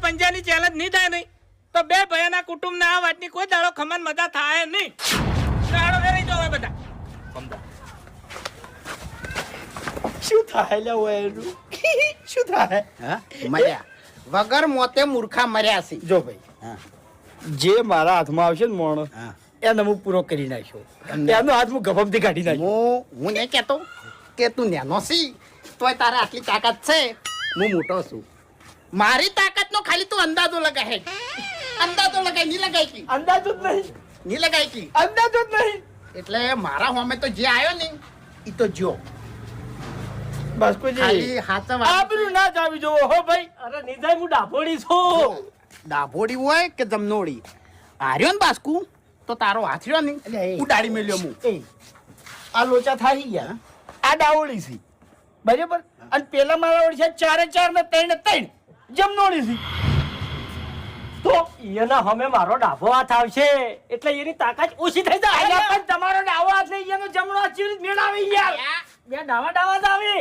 પંજાની challenge નહીં થાય નહીં તો બે ભાઈના કુટુંબ ના આ વાતની કોઈ દાડો ખમન મજા થાય નહીં. દાડો ફેરી જો હવે બધા શું થાય લે ઓયરું શું થાય? હા મર્યા વગર મોતે મૂર્ખા મર્યા છે. જો ભાઈ હા જે મારા હાથમાં આવશે ને મોણો હા એને હું પૂરો કરી નાખ્યો. એનો હાથ હું ગભમથી કાઢી નાખ્યો. હું નહીં કહેતો કે તું નેનો છી તોય તારે આટલી તાકાત છે. હું મોટો છું. મારી તાકાત નો ખાલી તું અંદાજો લગાય. અંદાજો લગાય નહીં લગાય કી અંદાજો જ નહીં. નહીં લગાય કી અંદાજો જ નહીં. એટલે મારા હોમે તો જે આવ્યો ને ઈ તો જો બાસ્કોજી ખાલી હાથ આબરૂ ના જાવી જોવો હો ભાઈ. અરે નિજાય હું ડાભોડી છું. ડાભોડી હોય કે જમનોડી આર્યો ને બાસ્કુ તો તારો હાથ રહ્યો ને એટલે એ- ઉડાડી મેલ્યો હું. એ આ લોચા થાઈ ગયા. આ ડાવોળી છે બરાબર. અને પેલા મારા ઓળી છે 4 ને 3 ને 3 જમનોળી છે. તો એના હમે મારો ડાભો હાથ આવશે એટલે એની તાકાત ઓછી થઈ જાય. અલ્યા પણ તમારો ડાવો હાથ લઈ ગયો જમણો હાથ ચીરી મેળ આવી યાર. બે ડાવા જ આવે.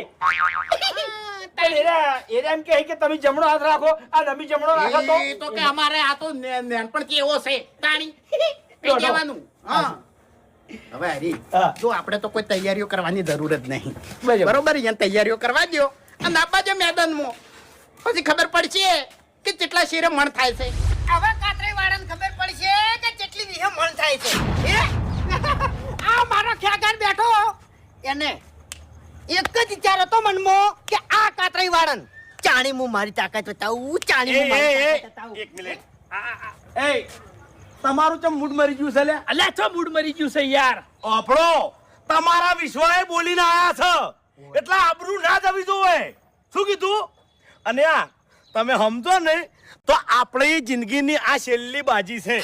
પણ એરા એમ કહે કે તમે જમણો હાથ રાખો આ નમી જમણો રાખો એ તો કે અમારે આ તો નેનપણ કેવો છે તાણી કઈ કહેવાનું. હા હવે હરી હા. જો આપણે તો કોઈ તૈયારીઓ કરવાની જરૂર જ નહીં. બરાબર. બરોબર અહીંયા તૈયારીઓ કરવા દો અને આપવા જો મેદાનમાં પછી ખબર પડશે કે કેટલા શેરે મણ થાય છે. હવે કાતરી વાળાને ખબર પડશે કે કેટલી વિહે મણ થાય છે. આ મારો ખ્યાગાર બેઠો એને એક જ વિચાર હતો મનમાં કે આ કાતરી વાળાને ચાણી હું મારી તાકાત બતાવું ચાણી હું મારી તાકાત બતાવું. એક મિનિટ એ તમારું ચમ મૂડ મરી ગયું છે લે. અલ્યા છો મૂડ મરી ગયું છે યાર. આપણો તમારા વિશ્વાએ બોલીને આયા છે એટલે આબરૂ ના જવી જોવે. શું કીધું? અને આ તમે સમજો ને તો આપણી જિંદગીની આ છેલ્લી બાજી છે.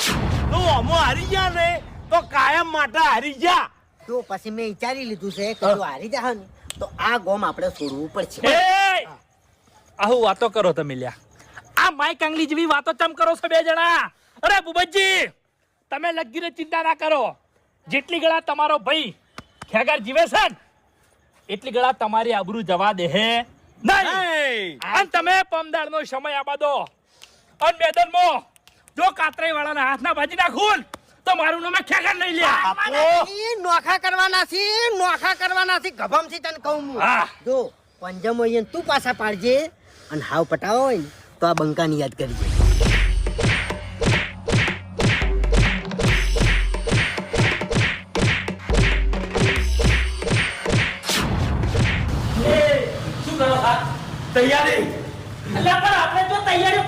તો અમો હારી ગયા ને તો કાયમ માટે હારી ગયા. તો પછી મેં વિચારી લીધું છે કે જો હારી જાય ને તો આ ગોમ આપણે છોડવું પડશે. એ આહુ વાતો કરો તમે લ્યા. આ માય કાંગલી જેવી વાતો ચમ કરો છો બે જણા? અરે ભૂપતજી તમે લગીને ચિંતા ના કરો. જેટલી ગળા તમારો ભાઈ ખેગાર જીવે છે ને એટલી ગળા તમારી આબરૂ જવા દે હે નહીં. અને તમે પમદારનો સમય આપા દો અને મેદાનમાં જો કાતરાઈ વાળાના હાથના ભાજી નાખું તો મારું નામ ખેગાર લઈ લે. ઈ નોખા કરવાના છે નોખા કરવાના છે ગભમથી તને કહું હું. હા. જો પંજમ હોય ને તું પાછા પાડજે અને હાવ પટાવો હોય ને તો આ બંકાની યાદ કરજે. શું કરો? તૈયારી એટલે પણ આપણે જો તૈયારીઓ